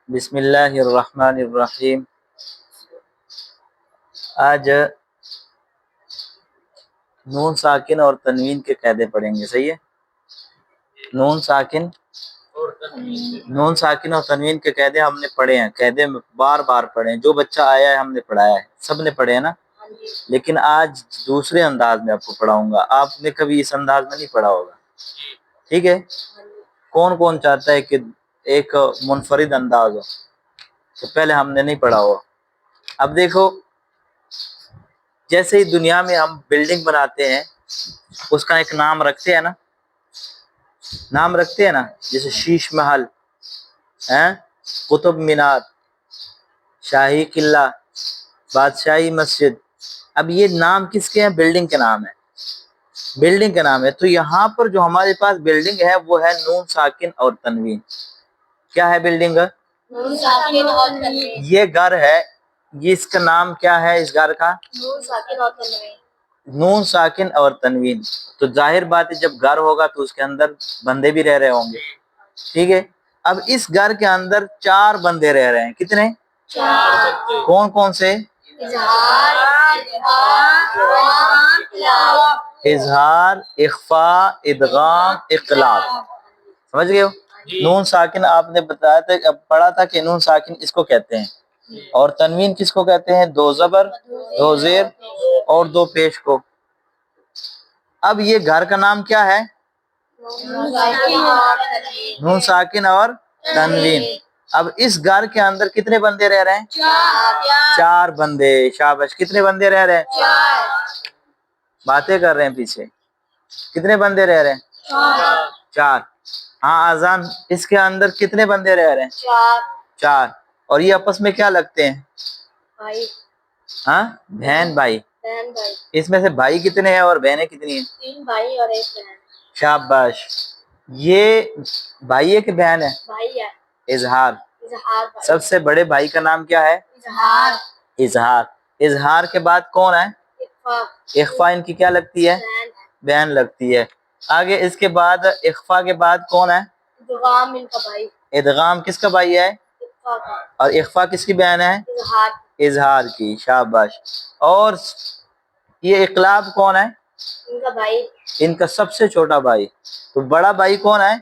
بسم اللہ الرحمن الرحیم۔ آج نون ساکن اور تنوین کے قاعدے پڑھیں گے، صحیح ہے؟ نون ساکن اور تنوین کے قاعدے ہم نے پڑھے ہیں، قاعدے بار بار پڑھے ہیں، جو بچہ آیا ہے ہم نے پڑھایا ہے، سب نے پڑھے ہیں نا۔ لیکن آج دوسرے انداز میں آپ کو پڑھاؤں گا، آپ نے کبھی اس انداز میں نہیں پڑھا ہوگا، ٹھیک ہے؟ کون کون چاہتا ہے کہ ایک منفرد انداز ہو؟ تو پہلے ہم نے نہیں پڑھا ہوا۔ اب دیکھو، جیسے ہی دنیا میں ہم بلڈنگ بناتے ہیں اس کا ایک نام رکھتے ہیں نا، جیسے شیش محل، قطب مینار، شاہی قلعہ، بادشاہی مسجد۔ اب یہ نام کس کے ہیں؟ بلڈنگ کے نام ہے، تو یہاں پر جو ہمارے پاس بلڈنگ ہے وہ ہے نون ساکن اور تنوین۔ کیا ہے بلڈنگ؟ نون ساکن اور تنوین۔ یہ گھر ہے، یہ اس کا نام کیا ہے؟ اس گھر کا نون ساکن اور تنوین۔ نون ساکن اور تنوین۔ تو ظاہر بات ہے جب گھر ہوگا تو اس کے اندر بندے بھی رہ رہے ہوں گے، ٹھیک ہے؟ اب اس گھر کے اندر 4 بندے رہ رہے ہیں، کتنے؟ 4۔ کون کون سے؟ اظہار، اخفاء، ادغام، اقلاب۔ سمجھ گئے ہو؟ نون ساکن آپ نے بتایا تھا، پڑھا تھا کہ نون ساکن اس کو کہتے ہیں، اور تنوین کس کو کہتے ہیں؟ 2 زبر، 2 زیر اور 2 پیش کو۔ اب یہ گھر کا نام کیا ہے؟ نون ساکن اور تنوین۔ اب اس گھر کے اندر کتنے بندے رہ رہے ہیں؟ 4 بندے۔ شاباش، کتنے بندے رہ رہے ہیں؟ 4۔ باتیں کر رہے ہیں پیچھے، کتنے بندے رہ رہے ہیں؟ 4۔ ہاں آذان، اس کے اندر کتنے بندے رہ رہے ہیں؟ 4۔ اور یہ آپس میں کیا لگتے ہیں؟ بہن بھائی۔ اس میں سے بھائی کتنے ہیں اور بہنیں کتنی ہیں؟ 3 بھائی اور 1 بہن۔ شاباش۔ یہ بھائی ہے کہ بہن ہے؟ بھائی ہے۔ اظہار۔ سب سے بڑے بھائی کا نام کیا ہے؟ اظہار۔ اظہار کے بعد کون ہے؟ اخفاء ان کی کیا لگتی ہے؟ بہن لگتی ہے۔ آگے اس کے بعد اخفاء کے بعد کون ہے؟ ادغام ان کا بھائی۔ ادغام کس کا بھائی ہے؟ اور اخفاء کس کی بہن ہے؟ اظہار کی۔ شاباش۔ اور یہ اقلاب کون ہے؟ ان کا بھائی، ان کا سب سے چھوٹا بھائی۔ تو بڑا بھائی کون ہے؟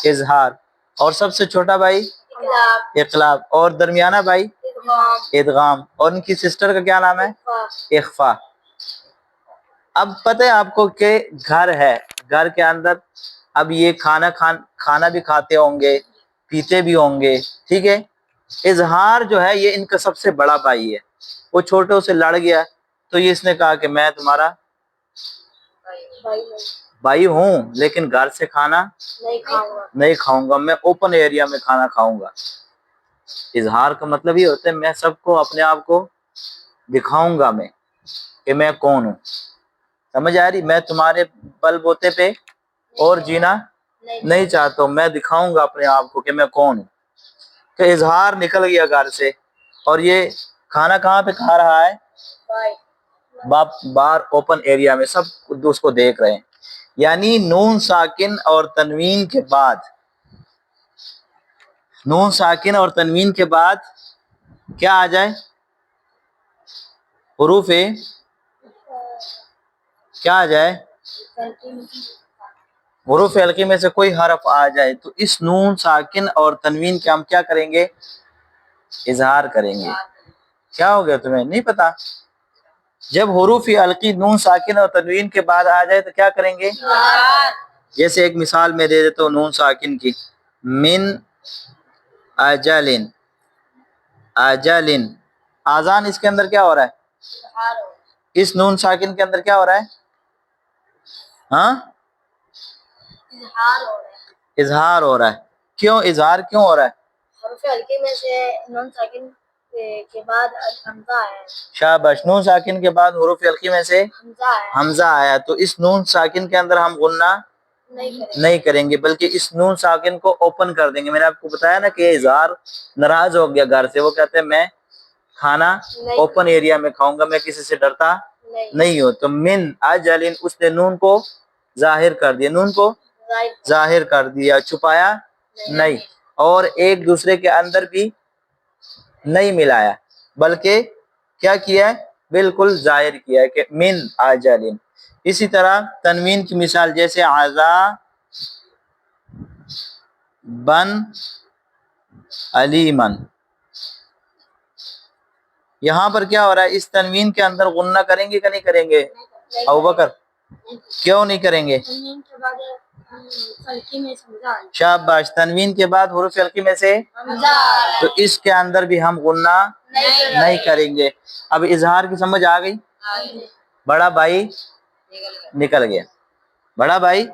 اظہار۔ اور سب سے چھوٹا بھائی؟ اقلاب۔ اور درمیانہ بھائی؟ ادغام۔ اور ان کی سسٹر کا کیا نام ہے؟ اخفاء۔ اب پتہ ہے آپ کو کہ گھر ہے، گھر کے اندر اب یہ کھانا بھی کھاتے ہوں گے، پیتے بھی ہوں گے، ٹھیک ہے؟ اظہار جو ہے یہ ان کا سب سے بڑا بھائی ہے، وہ چھوٹوں سے لڑ گیا تو یہ اس نے کہا کہ میں تمہارا بھائی ہوں لیکن گھر سے کھانا نہیں کھاؤں گا، میں اوپن ایریا میں کھانا کھاؤں گا۔ اظہار کا مطلب یہ ہوتا ہے میں سب کو اپنے آپ کو دکھاؤں گا میں کہ میں کون ہوں۔ سمجھ آ رہی؟ میں تمہارے بل بوتے پہ اور جینا نہیں چاہتا ہوں، میں دکھاؤں گا اپنے آپ کو کہ میں کون ہوں۔ کہ اظہار نکل گیا گھر سے، اور یہ کھانا کہاں پہ کھا رہا ہے؟ باہر اوپن ایریا میں، سب اس کو دیکھ رہے ہیں۔ یعنی نون ساکن اور تنوین کے بعد کیا آ جائے؟ حروف کیا آ جائے؟ حروف حلقی میں سے کوئی حرف آ جائے تو اس نون ساکن اور تنوین کے ہم کیا کریں گے؟ اظہار کریں گے۔ کیا ہو گیا تمہیں نہیں پتا؟ جب حروف حلقی نون ساکن اور تنوین کے بعد آ جائے تو کیا کریں گے؟ جیسے ایک مثال میں دے دیتا ہوں نون ساکن کی، من اجلن۔ آذان، اس کے اندر کیا ہو رہا ہے؟ اس نون ساکن کے اندر کیا ہو رہا ہے؟ اظہار ہو رہا ہے۔ کیوں اظہار کیوں ہو رہا ہے؟ حروف حلقی میں سے نون ساکن کے بعد حمزہ آیا۔ شاباش، نون ساکن کے بعد حروف حلقی میں سے حمزہ آیا، تو اس نون ساکن کے اندر ہم غنہ نہیں کریں گے بلکہ اس نون ساکن کو اوپن کر دیں گے۔ میں نے آپ کو بتایا نا کہ اظہار ناراض ہو گیا گھر سے، وہ کہتے ہیں میں کھانا اوپن ایریا میں کھاؤں گا، میں کسی سے ڈرتا نہیں ہوں۔ تو من اجلن، اس نے نون کو ظاہر کر دیا، چھپایا نہیں۔ اور ایک دوسرے کے اندر بھی نہیں ملایا بلکہ کیا کیا ہے؟ بالکل ظاہر کیا ہے کہ من آجل. اسی طرح تنوین کی مثال جیسے عزا بن علیمن. یہاں پر کیا ہو رہا ہے؟ اس تنوین کے اندر غنہ کریں گے کہ نہیں کریں گے؟ ابوبکر کیوں نہیں کریں گے؟ شاباش. تنوین کے بعد حروف حلقی میں سے تو اس کے اندر بھی ہم غنہ نہیں کریں گے. اب اظہار کی سمجھ آ گئی؟ بڑا بھائی نکل گیا، بڑا بھائی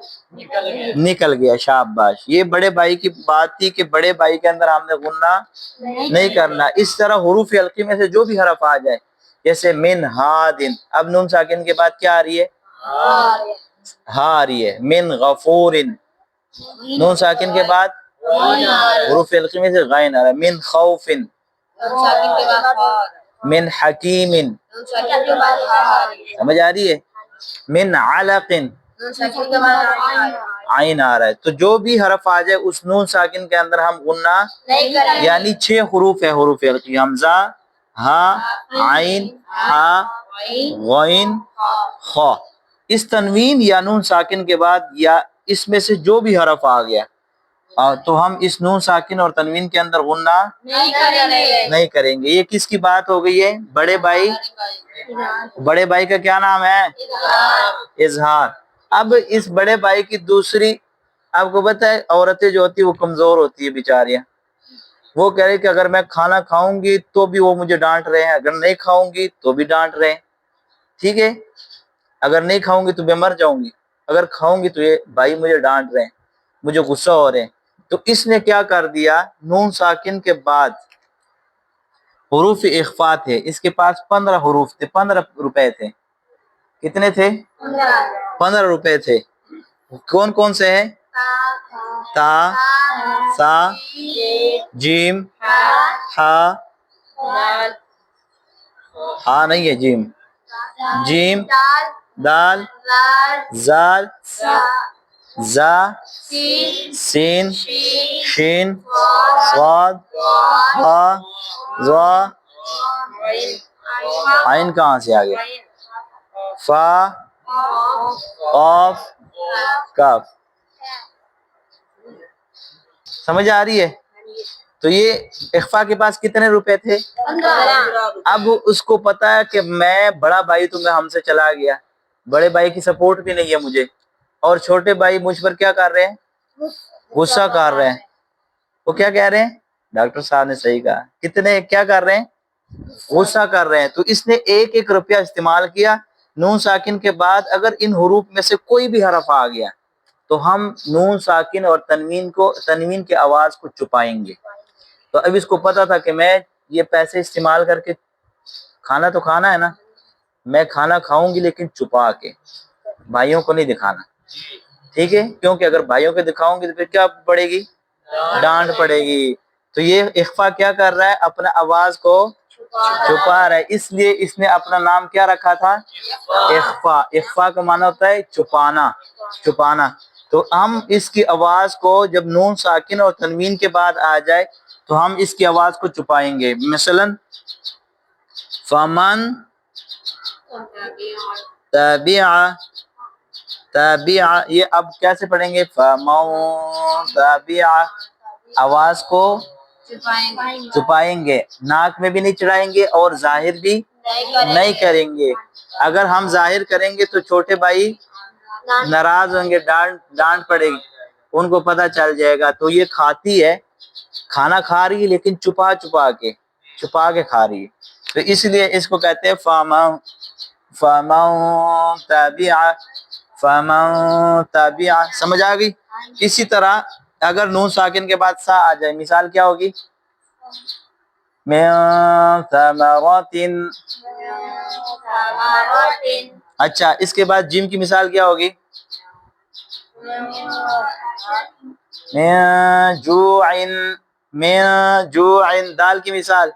نکل گیا. شاباش. یہ بڑے بھائی کی بات تھی کہ بڑے بھائی کے اندر ہم نے غنہ نہیں کرنا. اس طرح حروف حلقی میں سے جو بھی حرف آ جائے جیسے من ہادن، اب نون ساکن کے بعد کیا آ رہی ہے؟ ہا آ رہی ہے. من غفورن، نون ساکن کے بعد حروف حلقی میں سے غین آ رہا ہے. من خوفن، من حکیمن، سمجھ آ رہی ہے؟ من علقن، عین آ رہا ہے. تو جو بھی حرف آ جائے اس نون ساکن کے اندر ہم غنہ یعنی 6 حروف ہے حروف حلقی، حمزہ، ہا، عین، ہا، غین، خا. اس تنوین یا نون ساکن کے بعد یا اس میں سے جو بھی حرف آ گیا تو ہم اس نون ساکن اور تنوین کے اندر غنہ نہیں کریں گے. یہ کس کی بات ہو گئی ہے؟ بڑے بھائی. بڑے بھائی کا کیا نام ہے؟ اظہار. اب اس بڑے بھائی کی دوسری، آپ کو پتہ ہے عورتیں جو ہوتی ہیں وہ کمزور ہوتی ہے بیچاریاں، وہ کہہ رہی کہ اگر میں کھانا کھاؤں گی تو بھی وہ مجھے ڈانٹ رہے ہیں، اگر نہیں کھاؤں گی تو بھی ڈانٹ رہے ہیں. ٹھیک ہے، اگر نہیں کھاؤں گی تو میں مر جاؤں گی، اگر کھاؤں گی تو یہ بھائی مجھے ڈانٹ رہے ہیں، مجھے غصہ ہو رہے ہیں. تو اس نے کیا کر دیا؟ نون ساکن کے بعد حروف اخفا تھے، اس کے پاس 15 حروف تھے، 15 روپے تھے. کتنے تھے؟ 15 روپے تھے. کون کون سے ہیں؟ تا، سا، جیم، ہا، ہا نہیں ہے جیم، جیم، دال، زال، زا، سین، شین، صاد، ہا، ضا، عین کہاں سے آگے؟ فا، قاف، کاف. سمجھ آ رہی ہے؟ تو یہ اخفا کے پاس کتنے روپے تھے؟ 15. اب اس کو پتا ہے کہ میں بڑا بھائی تو میں ہم سے چلا گیا، بڑے بھائی کی سپورٹ بھی نہیں ہے مجھے، اور چھوٹے بھائی مجھ پر کیا کر رہے ہیں؟ غصہ کر رہے ہیں. وہ کیا کہہ رہے ہیں؟ ڈاکٹر صاحب نے صحیح کہا. کتنے کیا کر رہے ہیں؟ غصہ کر رہے ہیں. تو اس نے 1 روپیہ استعمال کیا. نون ساکن کے بعد اگر ان حروف میں سے کوئی بھی حرف آ گیا تو ہم نون ساکن اور تنوین کے آواز کو چھپائیں گے. تو اب اس کو پتا تھا کہ میں یہ پیسے استعمال کر کے کھانا تو کھانا ہے نا، میں کھانا کھاؤں گی لیکن چھپا کے، بھائیوں کو نہیں دکھانا. ٹھیک ہے، کیونکہ اگر بھائیوں کو دکھاؤں گی تو پھر کیا پڑے گی؟ ڈانٹ پڑے گی. تو یہ اخفا کیا کر رہا ہے؟ اپنا آواز کو چھپا رہا ہے. اس لیے اس نے اپنا نام کیا رکھا تھا؟ اخفا. اخفا کا معنی ہوتا ہے چھپانا، چھپانا. تو ہم اس کی آواز کو جب نون ساکن اور تنوین کے بعد آ جائے تو ہم اس کی آواز کو چھپائیں گے. مثلا فمن تابع، تابع، یہ اب کیسے پڑھیں گے؟ فمن تابع، آواز کو چھپائیں گے، ناک میں بھی نہیں چڑھائیں گے اور ظاہر بھی نہیں کریں گے. اگر ہم ظاہر کریں گے تو چھوٹے بھائی ناراض ہوں گے، ڈانٹ پڑے گی، ان کو پتہ چل جائے گا. تو یہ کھاتی ہے، کھانا کھا رہی ہے لیکن چھپا کے کھا رہی ہے. تو اس لیے اس کو کہتے ہیں فمن تابع، فمن تابع. سمجھ آ گئی؟ اسی طرح اگر نون ساکن کے بعد سا آ جائے، مثال کیا ہوگی؟ من ثمرات. اچھا، اس کے بعد جیم کی مثال کیا ہوگی؟ من جوع، من جوع. دال کی مثال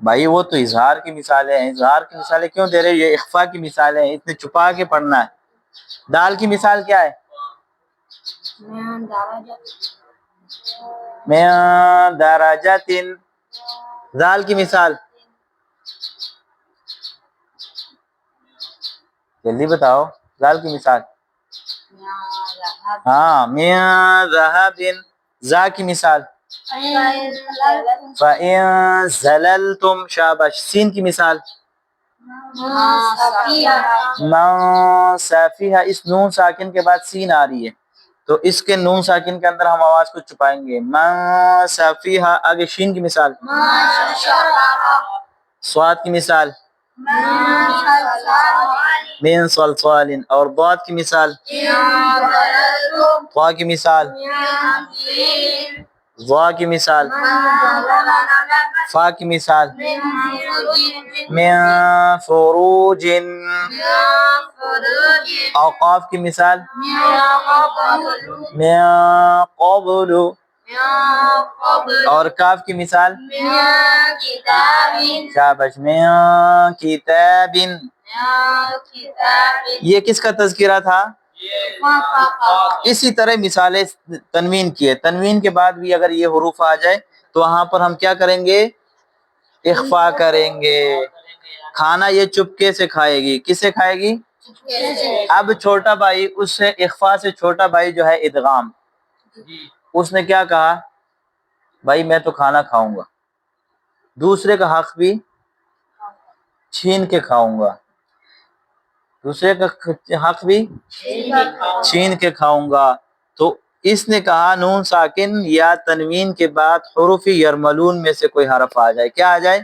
بھائی وہ تو اظہار کی مثالیں ہیں، اظہار کی مثالیں کیوں دے رہے؟ یہ اخفا کی مثالیں ہیں، اتنے چھپا کے پڑھنا ہے. دال کی مثال کیا ہے؟ میں دراجات. دال کی مثال جلدی بتاؤ. دال کی مثال ہاں میں ذهب. زا کی مثال فَإِن زَلَلْتُمْ. شاباش. سین کی مثال من صافیہ. اس نون ساکن کے بعد سین آ رہی ہے تو اس کے نون ساکن کے اندر ہم آواز کو چھپائیں گے. من صافیہ. آگے شین کی مثال صاد کی مثال من صلصال. اور ضاد کی مثال طا کی مثال ظا کی مثال فا کی مثال من فروج. اوقاف کی مثال من قبل. اور کاف کی مثال شاباش من کتاب. یہ کس کا تذکرہ تھا؟ اسی طرح مثالیں تنوین کی ہے. تنوین کے بعد بھی اگر یہ حروف آ جائے تو وہاں پر ہم کیا کریں گے؟ اخفا کریں گے. کھانا یہ چپکے سے کھائے گی. کس سے کھائے گی؟ اب چھوٹا بھائی اس سے اخفا سے چھوٹا بھائی جو ہے ادغام. اس نے کیا کہا؟ بھائی میں تو کھانا کھاؤں گا. دوسرے کا حق بھی چھین کے کھاؤں گا. دوسرے کا حق بھی چھین کے کھاؤں گا. تو اس نے کہا نون ساکن یا تنوین کے بعد حروف یرملون میں سے کوئی حرف آ جائے. کیا آ جائے؟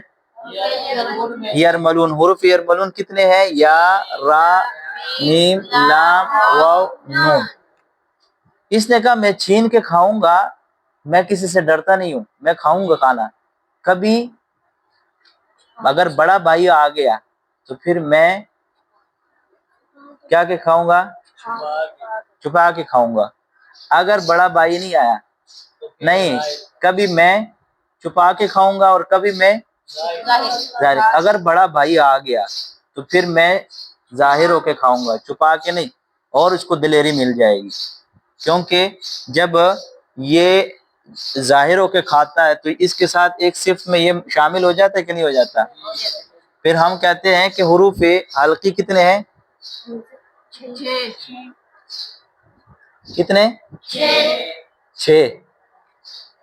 یرملون. حروف یرملون کتنے ہیں؟ یا را میم لام واو نون. اس نے کہا میں چھین کے کھاؤں گا. میں کسی سے ڈرتا نہیں ہوں, میں کھاؤں گا کھانا. کبھی اگر بڑا بھائی آ گیا تو پھر میں کیا کہ کھاؤں گا؟ چھپا کے کھاؤں گا. اگر بڑا بھائی نہیں آیا, نہیں, کبھی میں چھپا کے کھاؤں گا اور کبھی میں ظاہر. اگر بڑا بھائی آ گیا تو پھر میں ظاہر ہو کے کھاؤں گا, چھپا کے نہیں. اور اس کو دلیری مل جائے گی, کیونکہ جب یہ ظاہر ہو کے کھاتا ہے تو اس کے ساتھ ایک صفت میں یہ شامل ہو جاتا ہے کہ نہیں ہو جاتا. پھر ہم کہتے ہیں کہ حروف حلقی کتنے ہیں؟ کتنے؟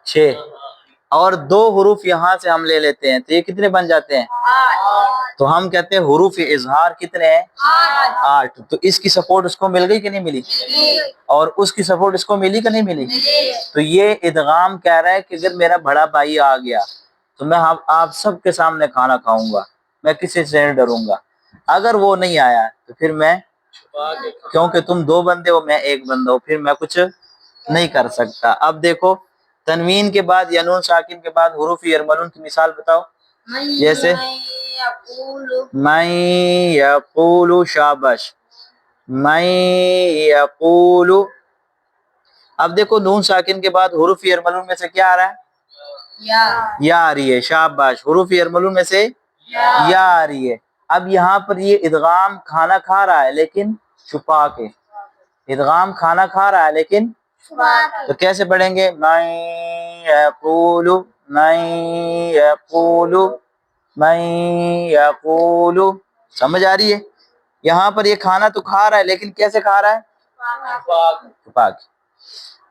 6. اور 2 حروف یہاں سے ہم لے لیتے ہیں تو یہ کتنے بن جاتے ہیں؟ 8. تو ہم کہتے ہیں حروف اظہار کتنے ہیں؟ 8. تو اس کی سپورٹ اس کو مل گئی کہ نہیں ملی؟ اور اس کی سپورٹ اس کو ملی کہ نہیں ملی؟ تو یہ ادغام کہہ رہا ہے کہ اگر میرا بڑا بھائی آ گیا تو میں آپ سب کے سامنے کھانا کھاؤں گا, میں کسی سے نہیں ڈروں گا. اگر وہ نہیں آیا تو پھر میں, کیونکہ تم 2 بندے ہو میں 1 بندہ ہوں, پھر میں کچھ نہیں کر سکتا. اب دیکھو تنوین کے بعد یا نون ساکن کے بعد حروف یرملون کی مثال بتاؤ. جیسے من یقول. شاباش. من یقول. اب دیکھو نون ساکن کے بعد حروف یرملون میں سے کیا آ رہا ہے؟ یا آ رہی ہے. شاباش. حروف یرملون میں سے یا آ رہی ہے. اب یہاں پر یہ ادغام کھانا کھا رہا ہے لیکن چھپا کے. ادغام کھانا کھا رہا ہے لیکن تو کیسے پڑھیں گے؟ من یقول من یقول من یقول. سمجھ آ رہی ہے؟ یہاں پر یہ کھانا تو کھا رہا ہے لیکن کیسے کھا رہا ہے؟ چھپا کے.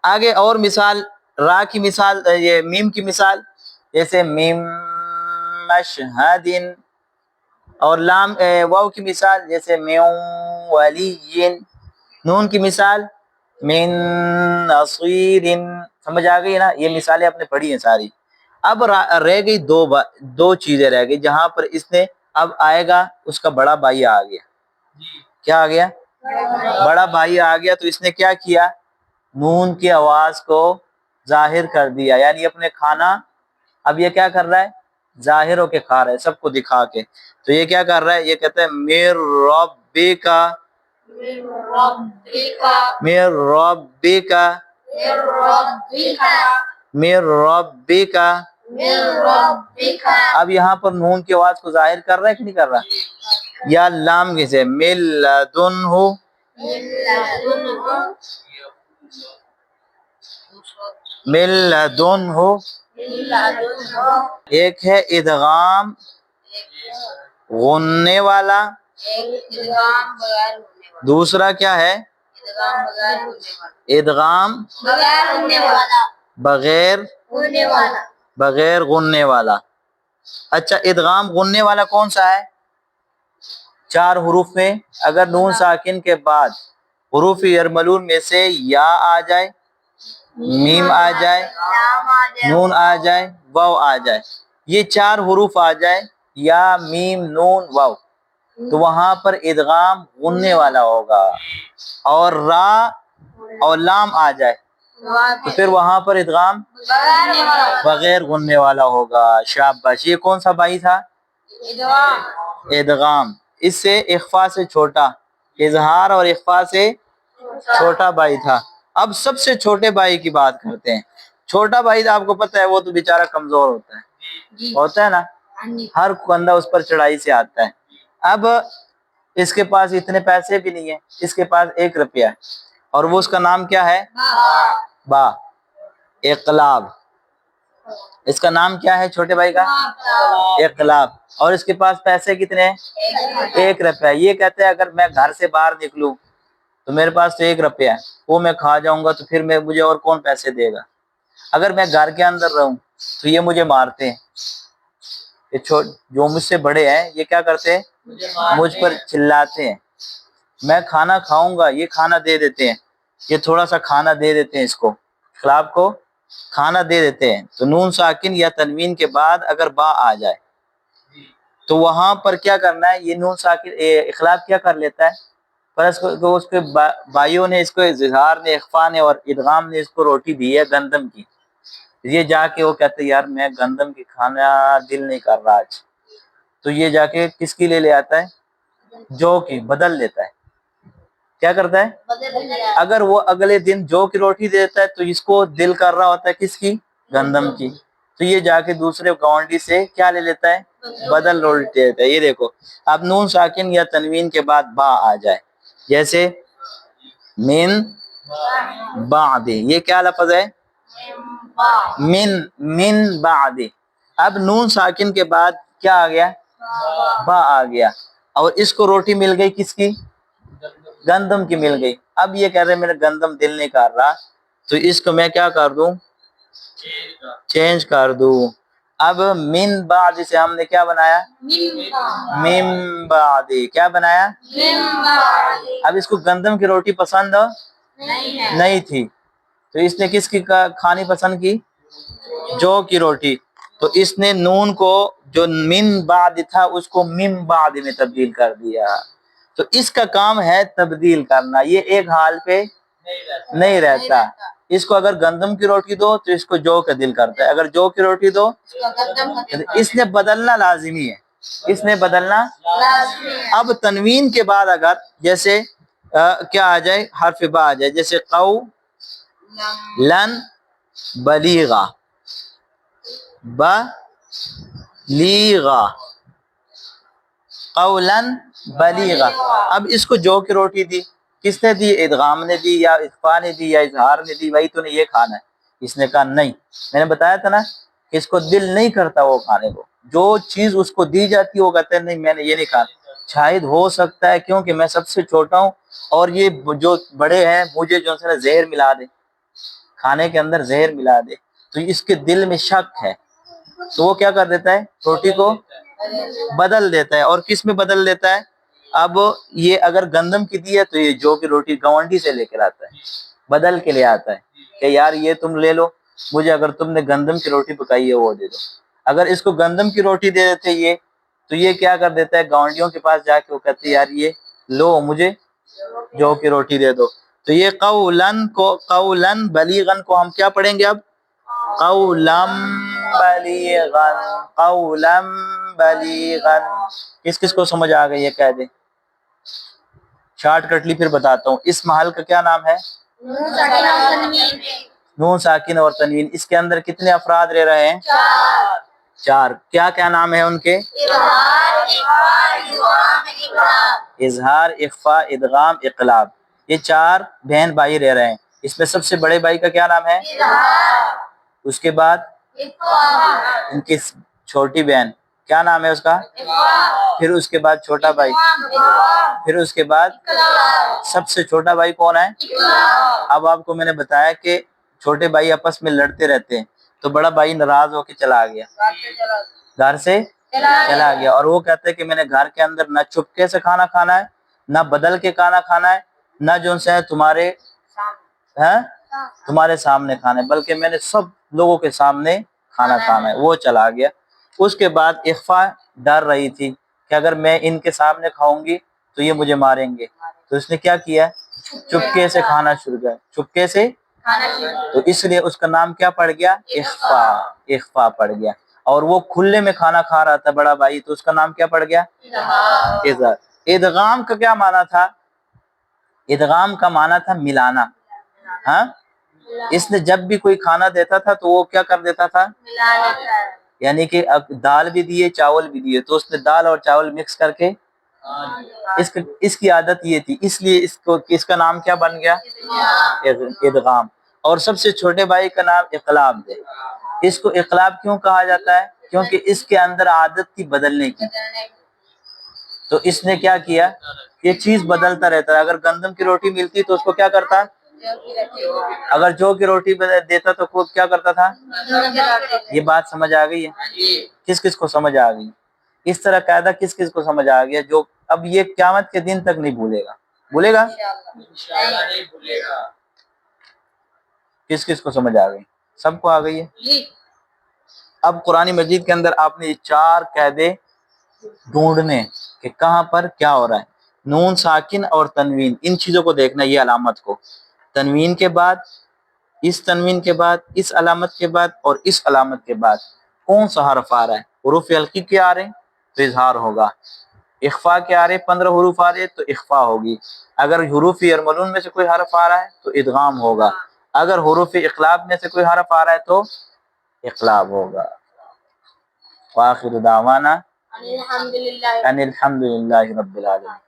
آگے اور مثال, را کی مثال, یہ میم کی مثال, جیسے میم مشہد. اور لام واو کی مثال جیسے من ولی. نون کی مثال من نصیر. سمجھ آ گئی نا؟ یہ مثالیں آپ نے پڑھی ہیں ساری. اب رہ گئی 2 چیزیں رہ گئی جہاں پر اس نے اب آئے گا اس کا بڑا بھائی آ گیا. کیا آ گیا؟ بڑا بھائی آ گیا. تو اس نے کیا کیا؟ نون کی آواز کو ظاہر کر دیا, یعنی اپنے کھانا اب یہ کیا کر رہا ہے؟ ظاہر ہو کے کھا رہا ہے سب کو دکھا کے. تو یہ کیا کر رہا ہے؟ یہ کہتا ہے میر ربکا. میر ربکا. میر ربکا. اب یہاں پر نون کی آواز کو ظاہر کر رہا ہے کہ نہیں کر رہا؟ یا لام کسے؟ مل لدنہ. من لدنہ، ایک ہے ادغام غننے والا، دوسرا کیا ہے ادغام بغیر غننے والا۔ اچھا ادغام غننے والا کون سا ہے؟ 4 حروف میں اگر نون ساکن کے بعد حروف یرملون میں سے یا آ جائے، میم آ جائے، نون آ جائے، واو آ جائے، یہ 4 حروف آ جائے یا میم نون واو، تو وہاں پر ادغام غننے والا ہوگا، اور را اور لام آ جائے تو پھر وہاں پر ادغام بغیر غننے والا ہوگا۔ شاباش، یہ کون سا بائی تھا؟ ادغام، اس سے اخفا سے چھوٹا، اظہار اور اخفا سے چھوٹا بائی تھا۔ اب سب سے چھوٹے بائی کی بات کرتے ہیں۔ چھوٹا بائی آپ کو پتہ ہے وہ تو بیچارہ کمزور ہوتا ہے نا، ہر بندہ اس پر چڑھائی سے آتا ہے۔ اب اس کے پاس اتنے پیسے بھی نہیں ہیں، اس کے پاس 1 روپیہ ہے، اور وہ اس کا نام کیا ہے؟ با، اقلاب۔ اس کا نام کیا ہے چھوٹے بھائی کا؟ اقلاب۔ اور اس کے پاس پیسے کتنے ہیں؟ 1 روپیہ۔ یہ کہتے ہیں اگر میں گھر سے باہر نکلوں تو میرے پاس تو 1 روپیہ ہے، وہ میں کھا جاؤں گا تو پھر مجھے اور کون پیسے دے گا؟ اگر میں گھر کے اندر رہوں تو یہ مجھے مارتے ہیں، جو مجھ سے بڑے ہیں یہ کیا کرتے ہیں؟ مجھ پر چلاتے ہیں۔ میں کھانا کھاؤں گا، یہ کھانا دے دیتے ہیں، یہ تھوڑا سا کھانا دے دیتے ہیں، اس کو اخلاق کو کھانا دے دیتے ہیں۔ تو نون ساکن یا تنوین کے بعد اگر با آ جائے تو وہاں پر کیا کرنا ہے؟ یہ نون ساکن اخلاق کیا کر لیتا ہے؟ پر اس کے بھائیوں نے اس کو، اظہار نے، اخفا نے اور ادغام نے اس کو روٹی دی ہے گندم کی۔ یہ جا کے وہ کہتے یار میں گندم کی کھانا دل نہیں کر رہا آج، تو یہ جا کے کس کی لے آتا ہے؟ جو کی، بدل لیتا ہے۔ کیا کرتا ہے؟ اگر وہ اگلے دن جو کی روٹی دیتا ہے تو اس کو دل کر رہا ہوتا ہے کس کی؟ گندم کی، تو یہ جا کے دوسرے گاونڈی سے کیا لے لیتا ہے؟ بدل روٹی دیتا ہے۔ یہ دیکھو اب نون ساکن یا تنوین کے بعد با آ جائے، جیسے من بعد، یہ کیا لفظ ہے؟ من بعد۔ اب نون ساکن کے بعد کیا آ گیا؟ با آ گیا، اور اس کو روٹی مل گئی کس کی؟ گندم کی مل گئی۔ اب یہ کہہ رہے میرا گندم دل نہیں کر رہا، تو اس کو میں کیا کر دوں؟ چینج کر دوں۔ اب من بعد سے ہم نے کیا بنایا؟ من بعد۔ کیا بنایا؟ اب اس کو گندم کی روٹی پسند نہیں تھی، تو اس نے کس کی کھانی پسند کی؟ جو کی روٹی، تو اس نے نون کو جو من بعد تھا اس کو من بعد میں تبدیل کر دیا۔ تو اس کا کام ہے تبدیل کرنا، یہ ایک حال پہ نہیں رہتا۔ اس کو اگر گندم کی روٹی دو تو اس کو جو کا دل کرتا ہے، اگر جو کی روٹی دو اس نے بدلنا لازمی ہے، اس نے بدلنا۔ اب تنوین کے بعد اگر جیسے کیا آ جائے؟ حرف با آ جائے، جیسے قولن بلیغا، بلیغا، قولن بلیغا۔ اب اس کو جو کی روٹی دی، کس نے دی؟ ادغام نے دی یا اخفا نے دی یا اظہار نے دی، بھائی تو نے یہ کھانا ہے۔ اس نے کہا نہیں، میں نے بتایا تھا نا کہ اس کو دل نہیں کرتا وہ کھانے کو، جو چیز اس کو دی جاتی ہے وہ کہتا ہے نہیں میں نے یہ نہیں کھانا۔ شاید ہو سکتا ہے کیونکہ میں سب سے چھوٹا ہوں اور یہ جو بڑے ہیں مجھے جو ہے زہر ملا دے، کھانے کے اندر زہر ملا دے، تو اس کے دل میں شک ہے، تو وہ کیا کر دیتا ہے؟ روٹی کو بدل دیتا ہے۔ اور کس میں بدل دیتا ہے؟ اب یہ اگر گندم کی دی ہے تو یہ جو کی روٹی گوانڈی سے لے کر آتا ہے، بدل کے لے آتا ہے کہ یار یہ تم لے لو، مجھے اگر تم نے گندم کی روٹی پکائی ہے وہ دے دو۔ اگر اس کو گندم کی روٹی دے دیتے یہ، تو یہ کیا کر دیتا ہے؟ گاونڈیوں کے پاس جا کے وہ کہتے یار یہ لو مجھے جو کی روٹی دے دو۔ تو یہ قولن بلیغن کو ہم کیا پڑھیں گے اب؟ قولم بلیغن، قولم بلیغن۔ کس کس کو سمجھ آ گئی ہے کہہ دیں؟ شارٹ کٹلی پھر بتاتا ہوں۔ اس محل کا کیا نام ہے؟ نون ساکن اور تنوین۔ اس کے اندر کتنے افراد رہ رہے ہیں؟ 4۔ کیا کیا نام ہے ان کے؟ اظہار، اخفا، ادغام، اقلاب۔ یہ 4 بہن بھائی رہ رہے ہیں. اس میں سب سے بڑے بھائی کا کیا نام ہے؟ اس کے بعد ان کی چھوٹی بہن کیا نام ہے اس کا؟ پھر اس کے بعد چھوٹا بھائی، پھر اس کے بعد سب سے چھوٹا بھائی کون ہے؟ اب آپ کو میں نے بتایا کہ چھوٹے بھائی آپس میں لڑتے رہتے ہیں، تو بڑا بھائی ناراض ہو کے چلا گیا، گھر سے چلا گیا، اور وہ کہتے ہیں کہ میں نے گھر کے اندر نہ چپکے سے کھانا کھانا ہے، نہ بدل کے کھانا کھانا ہے، نہ جو سے تمہارے سامنے کھانا ہے، بلکہ میں نے سب لوگوں کے سامنے کھانا کھانا ہے. وہ چلا گیا. اس کے بعد اخفا ڈر رہی تھی کہ اگر میں ان کے سامنے کھاؤں گی تو یہ مجھے ماریں گے، تو اس نے کیا کیا؟ چپکے سے کھانا شروع کیا، چپکے سے، تو اس لیے اس کا نام کیا پڑ گیا؟ اخفا. اخفا پڑ گیا. اور وہ کھلے میں کھانا کھا رہا تھا بڑا بھائی، تو اس کا نام کیا پڑ گیا؟ اظہار. ادغام کا کیا معنی تھا؟ ادغام کا معنی تھا ملانا. اس نے جب بھی کوئی کھانا دیتا تھا تو وہ کیا کر دیتا تھا؟ یعنی کہ دال بھی دیے چاول بھی دیے، تو اس نے دال اور چاول مکس کر کے، اس کی عادت یہ تھی، اس لیے اس کا نام کیا بن گیا؟ ادغام. اور سب سے چھوٹے بھائی کا نام اقلاب ہے. اس کو اقلاب کیوں کہا جاتا ہے؟ کیونکہ اس کے اندر عادت تھی بدلنے کی، تو اس نے کیا کیا؟ یہ چیز بدلتا رہتا ہے. اگر گندم کی روٹی ملتی تو اس کو کیا کرتا؟ اگر جو کی روٹی دیتا تو وہ کیا کرتا تھا؟ یہ بات سمجھ آ گئی ہے؟ کس کس کو سمجھ آ گئی؟ اس طرح قاعدہ کس کس کو سمجھ آ گیا جو اب یہ قیامت کے دن تک نہیں بھولے گا؟ بھولے گا؟ کس کس کو سمجھ آ گئی؟ سب کو آ گئی ہے. اب قرآن مجید کے اندر آپ نے 4 قاعدے ڈھونڈنے کہ کہاں پر کیا ہو رہا ہے. نون ساکن اور تنوین، ان چیزوں کو دیکھنا، یہ علامت کو، تنوین کے بعد، اس تنوین کے بعد، اس علامت کے بعد، اور اس علامت کے بعد کون سا حرف آ رہا ہے. حروف حلقی کے آ رہے ہیں تو اظہار ہوگا، اخفا کے آ رہے 15 حروف آ رہے تو اخفا ہوگی، اگر حروف ارملون میں سے کوئی حرف آ رہا ہے تو ادغام ہوگا، اگر حروف اقلاب میں سے کوئی حرف آ رہا ہے تو اقلاب ہوگا. وآخر دعوانا ان الحمد للہ رب العالمین.